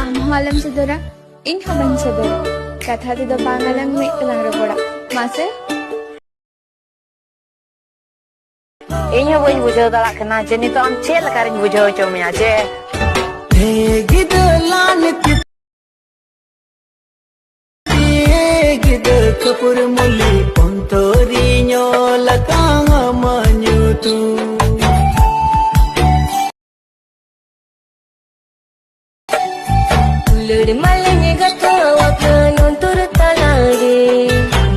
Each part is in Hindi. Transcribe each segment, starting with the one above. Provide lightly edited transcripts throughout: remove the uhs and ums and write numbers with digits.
आम सदरा इन हबन सदरा कथा तेदो बांगालंग में तलांग रपोड़ा मासे इन हो बई बुझाव दाड़ा कना जे नितो आम चेल लकारिन बुझाव चो मिया जे हे गिदलान गिद कपुर मुली पंतोरी लकांग मanyutu Lur malanya gatawa kanontur talare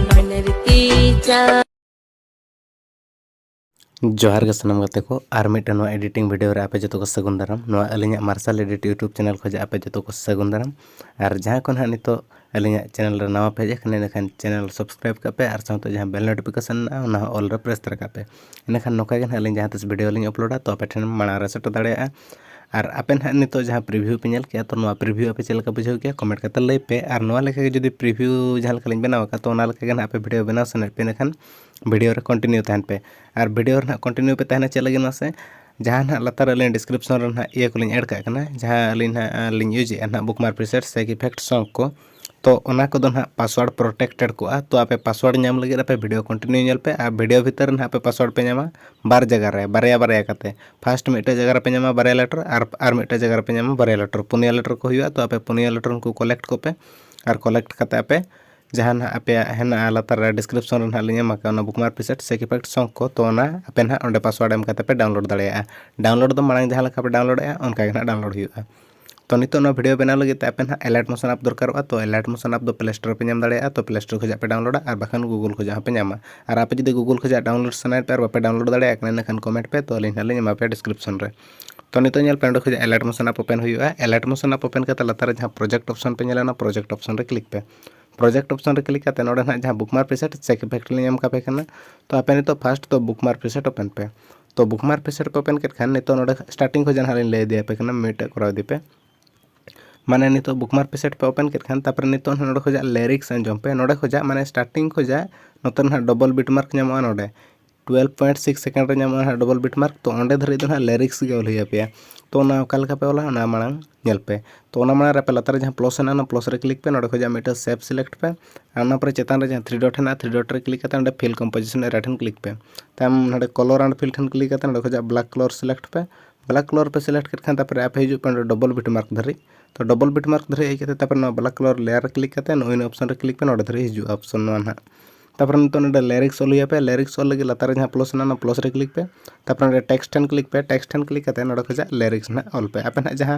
manerti cha जोहार के सनम गते को आर मिटन एडिटिंग वीडियो रे आपे जतो को सगुन दाराम नो अलिया मार्शल एडिट यूट्यूब चैनल खोजा आपे जतो को सगुन दाराम और जहां को नितो अलिया चैनल रे नवा पेज खने नखान चैनल सब्सक्राइब कापे और साथ जहां बेल नोटिफिकेशन ना ऑल रे प्रेस कर कापे इनखान नोका गन अलिया जहां तस वीडियो लिंग अपलोडा तो आपे ठन माना रे सेट दाड़े और आपे नितो जहां प्रीव्यू पे नेल के तो नो प्रीव्यू आपे चेल का बुझाव के कमेंट करते लई पे और नो लेके जदी प्रीव्यू जहां लेका लिंग बनावा का तो ना लेके गन आपे वीडियो बना सने पे नखान वीडियो रे कंटिन्यू तहन पे और वीडियो रे कंटिन्यू पे तहना चेल लगे से जहां ना लतार अलिन डिस्क्रिप्शन रे ना ये को लिंग ऐड का कना जहां अलिन लिंग यूज ना बुकमार्क प्रीसेट से इफेक्ट सॉन्ग को तो ओना को दो ना पासवर्ड प्रोटेक्टेड को तो आपे पासवर्ड नाम लगे आपे वीडियो कंटिन्यू नेल पे आ वीडियो भीतर ना आपे पासवर्ड पे नामा बार जगह रे बारया बारया करते फर्स्ट मिटे जगह रे पे नामा बारया लेटर और मिटे जगह रे पे नामा बारया लेटर पुनिया लेटर को हुआ तो आपे पुनिया लेटर को कलेक्ट को पे और कलेक्ट करते आपे जहां आपे हेना लतार डिस्क्रिप्शन रे लिंग एमा का बुकमार्क प्रीसेट से इफेक्ट सॉन्ग को तो ना आपे ना ओंडे पासवर्ड एम करते पे डाउनलोड दाड़ेया डाउनलोड दो मांग जहां लका पे डाउनलोड ए उनका ना डाउनलोड हुआ तो नितो ना वीडियो बना लगे आपे ना एलाइट मोशन आप दरकार तो एलाइट मोशन आप दो प्ले स्टोर पे नाम दाड़ेया तो प्ले स्टोर खोजा पे डाउनलोड और बाखान गूगल खोजा पे नामा और आपे जदी गूगल खोजा डाउनलोड सनाय पे और बापे डाउनलोड दाड़ेया कने खान कमेंट पे तो अलिन हले एमा पे डिस्क्रिप्शन रे तो नितो नेल पे खोजा एलाइट मोशन आप ओपन हुआ एलाइट मोशन आप ओपन करते लतार जहां प्रोजेक्ट ऑप्शन पे नेला ना प्रोजेक्ट ऑप्शन रे क्लिक पे प्रोजेक्ट ऑप्शन रे क्लिक करते नोडे ना जहां बुकमार्क प्रीसेट चेक इफेक्ट लिंग का पे करना तो आपे नितो फर्स्ट तो बुकमार्क प्रीसेट ओपन पे तो बुकमार्क प्रीसेट पे ओपन कर खान नितो नोडे स्टार्टिंग खोजा हलिन ले दिया पे करना मेटे करा दी पे माने नितो बुकमार्क प्रीसेट पे ओपन कर खान तापर नितो नोडे खोजा लिरिक्स अंजम पे नोडे खोजा माने स्टार्टिंग खोजा नोते ना डबल बीट मार्क नामो नोडे 12.6 सेकंड रे नामो ना डबल बीट मार्क तो ओंडे धरि दो ना लिरिक्स गे ओल हुया पे तो ना ओका लेका पे ओला ना मांग नेल पे तो ना मांग रे पे लतार जहां प्लस ना प्लस रे क्लिक पे नोडे खोजा मिटा सेव सिलेक्ट पे आना पर चेतान रे जहां 3 डॉट है 3 डॉट रे क्लिक करते ओंडे फिल कंपोजिशन रे राइट हैंड क्लिक पे तम नोडे कलर एंड फिल ठन क्लिक करते नोडे खोजा ब्लैक कलर सिलेक्ट पे ब्लैक कलर पे सिलेक्ट कर खान तापर आप हिजु पे डबल बीट मार्क धरि तो डबल बीट मार्क धरि हे तापर ना ब्लैक कलर लेयर रे क्लिक करते नो इन ऑप्शन रे क्लिक पे नोडे धरि हिजु ऑप्शन ना तापर नितो नोडे लिरिक्स ओल हुया पे लिरिक्स ओल लगे लतार जहां प्लस ना प्लस रे क्लिक पे तापर नोडे टेक्स्ट एंड क्लिक पे टेक्स्ट एंड क्लिक करते नोडे खोजा लिरिक्स ना ऑल पे आपे ना जहां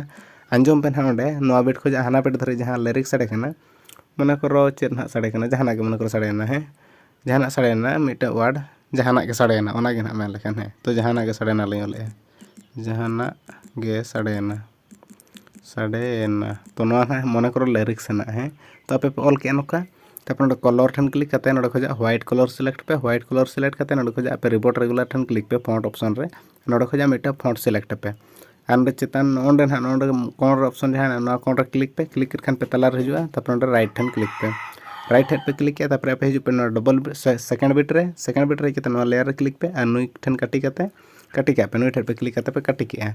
अंजम पे ना नोडे नोआ बीट खोजा हाना पेट धरि जहां लिरिक्स साडे कना मने करो चेत ना साडे कना जहां के मने करो साडे ना है जहां साडे ना मिटे वर्ड जहां के साडे ना ओना गे ना मेन लेखन है तो जहां के साडे ना ले ओले जहां गे साडे ना तो नोआ ना मने करो लिरिक्स ना है तो आपे ऑल के नोका तापर नोडे कलर ठन क्लिक करते नोडे खोजा व्हाइट कलर सिलेक्ट पे व्हाइट कलर सिलेक्ट करते नोडे खोजा आपे रिपोर्ट रेगुलर ठन क्लिक पे फॉन्ट ऑप्शन रे नोडे खोजा मिटा फॉन्ट सिलेक्ट पे आंडे चेतान ओंडे ना नोडे कॉर्नर ऑप्शन जहां ना कॉर्नर क्लिक पे क्लिक कर खान पे तलार हिजुआ तापर नोडे राइट ठन क्लिक पे राइट हैंड पे क्लिक किया तापर आपे हिजु पे डबल सेकंड बीट रे किते नो लेयर रे क्लिक पे आ नुई ठन काटी के पे नुई ठन पे क्लिक करते पे काटी के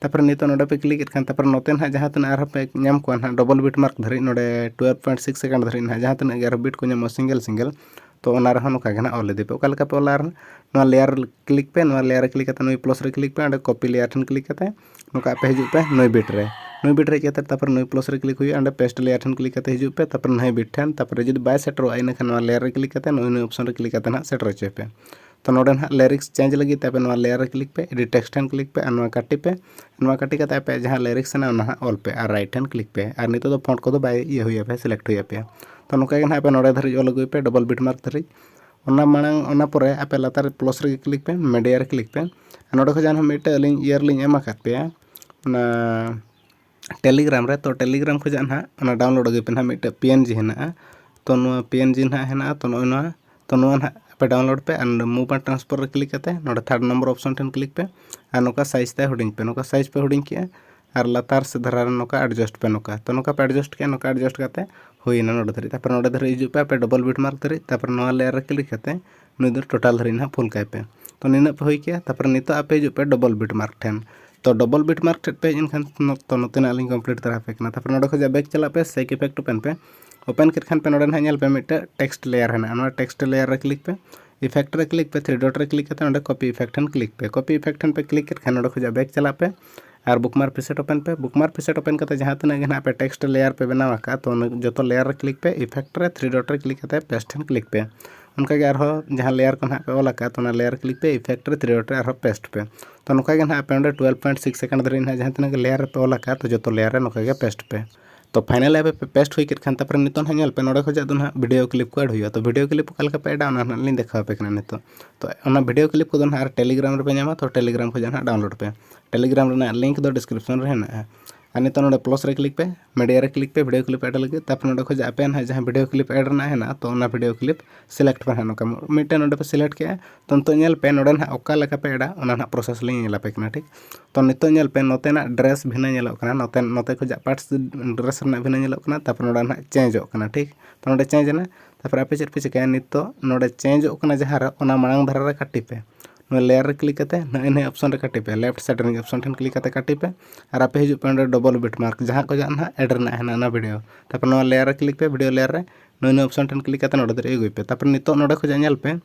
तापर नितो नोडे पे क्लिक खान तापर नोते ना जहां तन आर पे नाम को ना डबल बीट मार्क धरि नोडे 12.6 सेकंड धरि ना जहां तन गर बीट को नाम सिंगल तो ओना रे नोका गना ऑल दे पे ओका लेका पे ओला नो लेयर क्लिक पे नो लेयर क्लिक करते नुई प्लस रे क्लिक पे अंडे कॉपी लेयर ठन क्लिक करते नोका पे हिजु पे नुई बीट रे के तापर नुई प्लस रे क्लिक हुई अंडे पेस्ट लेयर ठन क्लिक करते हिजु पे तापर नुई बीट ठन तापर जदी बाय सेटर आइना खान नो लेयर रे क्लिक करते नुई ऑप्शन रे क्लिक करते ना सेटर चे पे तो नोडे ना लिरिक्स चेंज लगी तापे नो लेयर रे क्लिक पे एडिट टेक्स्ट हैंड क्लिक पे नो काटी करते पे जहां लिरिक्स ना ना ऑल पे और राइट हैंड क्लिक पे और नितो दो फॉन्ट को दो बाय ये हुई पे सिलेक्ट हुई पे तो नोका के ना पे नोडे धरि ऑल गई पे डबल बीट मार्क धरि ओना मांग ओना परे आपे लतार प्लस रे क्लिक पे मीडिया रे क्लिक पे नोडे खोजा मिटे लिंग ईयर लिंग एमा कर पे ना टेलीग्राम रे तो टेलीग्राम खोजा ना ओना डाउनलोड गई पे ना मिटे पीएनजी हेना तो नो पीएनजी ना हेना तो नो ना पे डाउनलोड पे एंड मूव एंड ट्रांसफर रे क्लिक करते नोडे थर्ड नंबर ऑप्शन ठन क्लिक पे और नोका साइज ते हुडिंग पे नोका साइज पे हुडिंग किया और लतार से धरा नोका एडजस्ट पे नोका तो नोका पे एडजस्ट के नोका एडजस्ट करते होइना नोडे धरि तापर नोडे धरि हिजु पे डबल बीट मार्क धरि तापर नो लेयर रे क्लिक करते नुई दो टोटल धरि ना फुल काय पे तो निना पे होई के तापर नितो आपे हिजु पे डबल बीट मार्क ठन तो डबल बिट मार्क ठेठ पे हेज एनखान तो नोतेना अलिंग कंप्लीट तरा पे कना तापर नोडे खजा बैक चला पे सेक इफेक्ट ओपन के खान पे नोडे ना नेल पे मिटे टेक्स्ट लेयर है ना टेक्स्ट लेयर रे क्लिक पे इफेक्ट रे क्लिक पे थ्री डॉट रे क्लिक करते कॉपी इफेक्ट क्लिक पे क्लिक कर खान नोडे खजा बैक चला पे और बुकमार प्रीसेट ओपन करते जहाँ तक ना पे टेक्स्ट लेयर पे बनावा का तो जो लेयर रे क्लिक पे इफेक्ट रे थ्री डॉट रे क्लिक करते पेस्ट क्लिक पे उनका जहाँ लेयर को ना पे ऑल का तो लेयर क्लिक पे इफेक्ट रे थ्री डॉट रे पेस्ट पे तो नौका ना पे 12.6 सेकंड धरी ना जहाँ तक लेयर पे ऑल का तो जो लेयर नौका पेस्ट पे तो फाइनल पे पेस्ट हुई खान तापर नित ना पे नोड़े खजा ना वीडियो क्लिप को ऐड हुआ तो वीडियो क्लिप का पे एडा लिंग देखा पे नित तो वीडियो क्लिप को ना टेलीग्राम रे पे नामा तो टेलीग्राम को ना डाउनलोड पे टेलीग्राम लिंक दो डिस्क्रिप्शन रे है और नित नोड़े प्लस रे क्लिक पे मीडिया रे क्लिक पे वीडियो क्लिप ऐड लगे तापर नोड़े खजा पे ना जहाँ वीडियो क्लिप ऐड है तो वीडियो क्लिप सिलेक्ट पे नौका मिट्टे नोड़े पे सिलेक्ट के तो नित पे नोड़े ना ओका लेका पे एडा ना प्रोसेस लिंग पे ठीक तो नित पे नोतेना ड्रेस भिना नेलोकना नोते नोते खजा पार्ट्स ड्रेस भिना नेलोकना तापर नोड़े ना चेंजोकना ठीक तो नोड़े चेंज ना तापर आपे चेद पे चिकाया नित नोड़े चेंजोकना जहाँ रे ओना मांग धारा रे काटी पे लेयर रे क्लिक करते नए ऑप्शन रे काटी पे लेफ्ट साइड रे ऑप्शन ठन क्लिक करते काटी पे और आपे हिजु पे डबल बिट मार्क जहाँ को ना एड रना है ना वीडियो तापर नो लेयर रे क्लिक पे वीडियो लेयर रे नए ऑप्शन ठन क्लिक करते नोड़े दरे अगुई पे तापर नित नोड़े खजा नेल पे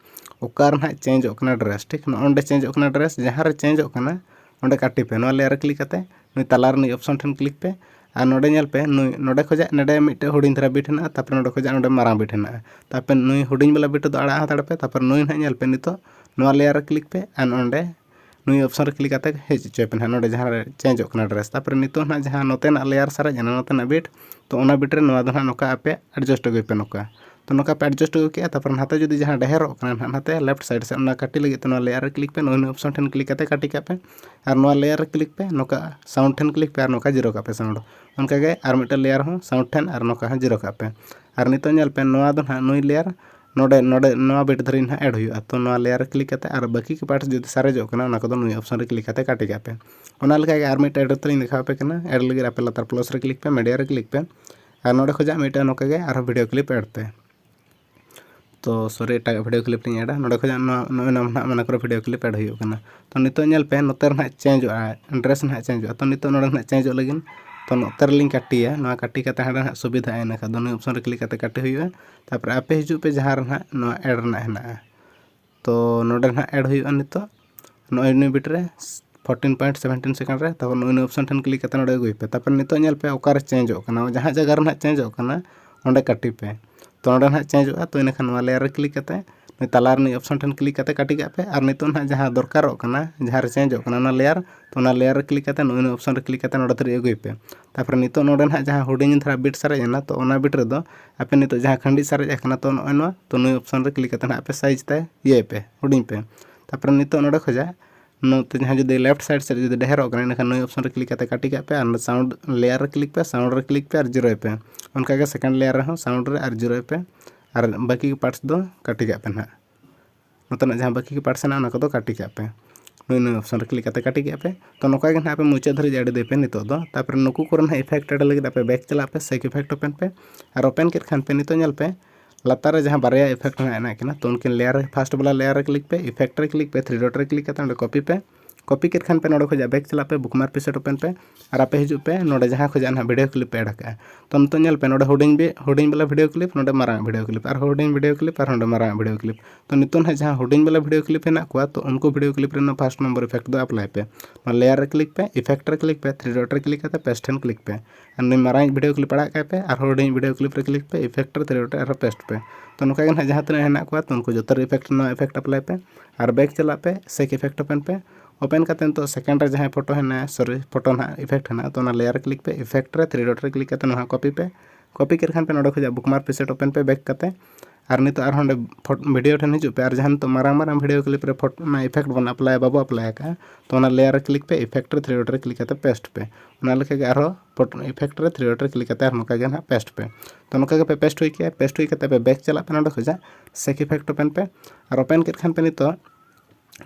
ओकार ना चेंजोकना ड्रेस ठीक नोंडे चेंजोकना ड्रेस जहाँ रे चेंजोकना ओंडे काटी पे नो लेयर रे क्लिक करते नुई तालार नुई ऑप्शन ठन क्लिक पे और नोड़े नेल पे नुई नोड़े खजा नेडे मिट्टे हुडिंग धरा बिट है तापर नोड़े खजा नोड़े मारांग बिट है तापर नुई हुडिंग वाला बिट दो आड़ा हाताड़ पे तापर नुई ना नेल पे नित नो लेयर रे क्लिक पे और ओंडे नुई ऑप्शन रे क्लिक करते हेज चे पे नोड़े जहाँ रे चेंजोकना ड्रेस तापर नित ना जहाँ नोतेना लेयर सारा जना नोतेना बिट तो ओना बिट रे नोआ दो ना नोका आपे एडजस्ट अगुई पे नोका तो नौका पे एडजस्ट हो गया तापर नाते जुदी जहाँ ढेरों नाते लेफ्ट साइड से काटी लगे तो लेयर रे क्लिक पे नो ऑप्शन ठन क्लिक करते काटी का पे और लेयर रे क्लिक पे नौका साउंड ठन क्लिक पे और नौका जीरो का पे साउंड उनका और मिट्टे लेयर हो साउंड ठन और नौका जीरो का पे और नित पे नोआ दो ना नुई लेयर नोडे नोडे नोआ बिट धरी ना ऐड हुआ तो नोआ लेयर रे क्लिक करते और बाकी के पार्ट्स जुदी सारेजोग ना को नुई ऑप्शन रे क्लिक करते काटी का पे और मिट्टे एड तलिंग देखा पे एड लगे आपे लतार प्लस रे क्लिक पे मीडिया रे क्लिक पे और नोडे खजा मिट्टे नौका और वीडियो क्लिप ऐड पे तो सॉरी एट वीडियो क्लिप लिंग एडा नोड़े खजा मन को वीडियो क्लिप ऐड होना तो नित पे नोते ना चेंजोगा ड्रेस ना चेंजोगा तो नित नोड़े ना चेंजो लगे तो नोते लिंग काटिया ना काटी करते हाँ सुविधा है ना दोनों ऑप्शन रे क्लिक करते काटी हुआ तापर आपे हिजु पे जहाँ ना एड ना है तो नोड़े ना एड हुआ नित नई बिट रे 14.17 सेकंड रे तब नई ऑप्शन ठन क्लिक करते नोड़े अगुई पे तापर नित पे ओकारे चेंजोगा जहाँ जगह ना चेंजोगा ओंडे काटी पे तो नोड़े ना चेंजोगा तो इनखान लेयर रे क्लिक करते नुई तालार नुई ऑप्शन ठन क्लिक करते काटी पे और नित ना जहाँ दरकारों जहाँ रे चेंजोगा लेयर तो लेयर रे क्लिक करते नुई ऑप्शन रे क्लिक करते नोड़े धरी अगुई पे तापर नित नोड़े ना जहाँ हुडिंग धरा बिट सारेजना तो बिट रे दो आपे नित जहाँ खंडी सारेजना तो नोआ तो नुई ऑप्शन रे क्लिक करते आपे साइज ते ये पे हुडिंग पे तापर नित नोड़े खजा नोते जहाँ जो लेफ्ट साइड से जो ढेरों इनखान नई ऑप्शन रे क्लिक करते काटी पे और साउंड लेयर रे क्लिक पे साउंड रे क्लिक पे और जीरो पे उनका सेकंड लेयर रे साउंड रे और जीरो पे और बाकी के पार्ट्स दो काटी पे ना नोतना जहाँ बाकी के पार्ट्स ना को काटी पे नई ऑप्शन रे क्लिक करते काटी पे तो नौका ना पे मुचाद धरी एड दे पे नित तापर नुकू को इफेक्ट एड लगे पे बैक चला पे सेक इफेक्ट ओपन पे और ओपन के खान पे नित पे लतार जहाँ बारे इफेक्ट ना तो उनकिन लेयर फास्ट वाला लेयर रे क्लिक पे इफेक्ट रे क्लिक पे थ्री डॉट रे क्लिक करते कॉपी के खान पे नोड़े खजा बैक चला पे बुकमार प्रीसेट ओपन पे और आपे हिजु पे नोड़े जहाँ खजा ना वीडियो क्लिप ऐड का तो नित पे नोड़े हुडिंग वाला वीडियो क्लिप नोड़े मारांग वीडियो क्लिप और हुडिंग वीडियो क्लिप और नोड़े मारांग वीडियो क्लिप तो नित ना जहाँ हुडिंग वाला वीडियो क्लिप है को तो उनको वीडियो क्लिप रे फर्स्ट नंबर इफेक्ट दो अप्लाई पे लेयर रे क्लिक पे इफेक्ट रे क्लिक पे थ्री डॉट रे क्लिक करते पेस्ट ठन क्लिक पे और नई मारांग वीडियो क्लिप आड़ा पे और हुडिंग वीडियो क्लिप रे क्लिक पे इफेक्ट रे थ्री डॉट और पेस्ट पे तो नौका जहाँ तक है को तो उनको जो इफेक्ट ना इफेक्ट अप्लाई पे और बैक चला पे सेक इफेक्ट ओपन पे ओपन करते तो सेकंड रे जहाँ फोटो है सॉरी फोटो ना इफेक्ट है तो लेयर क्लिक पे इफेक्ट रे थ्री डॉट रे क्लिक करते ना कॉपी के खान पे नोड़े खजा बुकमार प्रीसेट ओपन पे बैक करते और नित और वीडियो ठन हिजु पे और जहाँ तो मारांग वीडियो क्लिप रे फोटो ना इफेक्ट बन अप्लाई बाबू अप्लाई का तो लेयर क्लिक पे इफेक्ट रे थ्री डॉट रे क्लिक करते पेस्ट पे और इफेक्ट रे थ्री डॉट रे क्लिक करते नौका ना पेस्ट पे तो नौका पे पेस्ट हुई पे बैक चला पे नोड़े खजा सेक इफेक्ट ओपन पे और ओपन के खान पे नित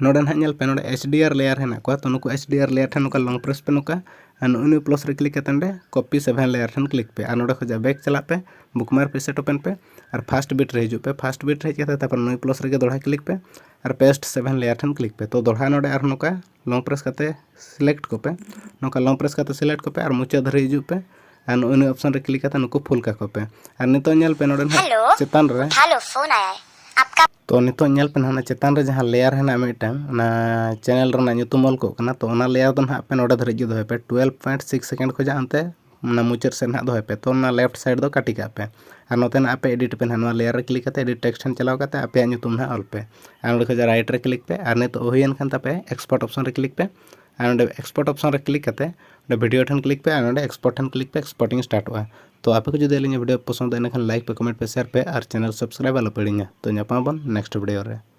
नोड़े ना पे नोड़े HDR लेयर है को तो नुक HDR लेयर ठन नुका लॉन्ग प्रेस पे नुका नुई प्लस रे क्लिक करते कॉपी 7 लेयर ठन क्लिक पे और नोड़े खजा बैक चला पे बुकमार प्रीसेट ओपन पे और फास्ट बिट रे हिजु पे फास्ट बिट रे हेज तापर नुई प्लस रे दोड़ा क्लिक पे और पेस्ट 7 लेयर ठन क्लिक पे तो दोड़ा नोडे और नोका लॉन्ग प्रेस करते सिलेक्ट को पे नोका लॉन्ग प्रेस करते सिलेक्ट को पे और मुचा धरे हिजू पे और इन ऑप्शन रे क्लिक करते नुको फुल का को पे और नितो नेल पे नोडे चेतान रे हेलो फोन आया है आपका तो नितो नेल पे ना चेतान रे जहां लेयर है ना मिटन ना चैनल रे ना nyutum ऑल को कना तो ओना लेयर दो ना पे नोडे धरे हिजू दो पे 12.6 सेकंड खजा अंते ना मुचर से ना दो पे तो ना लेफ्ट साइड दो काटी का पे और नोते ना पे एडिट पे ना लेयर रे क्लिक करते एडिट टेक्स्ट चलाव करते आपे nyutum ना ऑल पे और नोडे खजा राइट रे क्लिक पे और नितो होयन खान तापे एक्सपोर्ट ऑप्शन रे क्लिक पे और नोडे एक्सपोर्ट ऑप्शन रे क्लिक करते नोडे वीडियो ठन क्लिक पे और नोडे एक्सपोर्ट ठन क्लिक पे एक्सपोर्टिंग स्टार्ट हुआ तो आपे को जो वीडियो पसंद है वीडियो पे कमेंट पे शेयर पे और चैनल सब्सक्राइब आलो पड़िंगा तो ᱧᱟᱯᱟᱢ ᱵᱚᱱ नेक्स्ट वीडियो रे।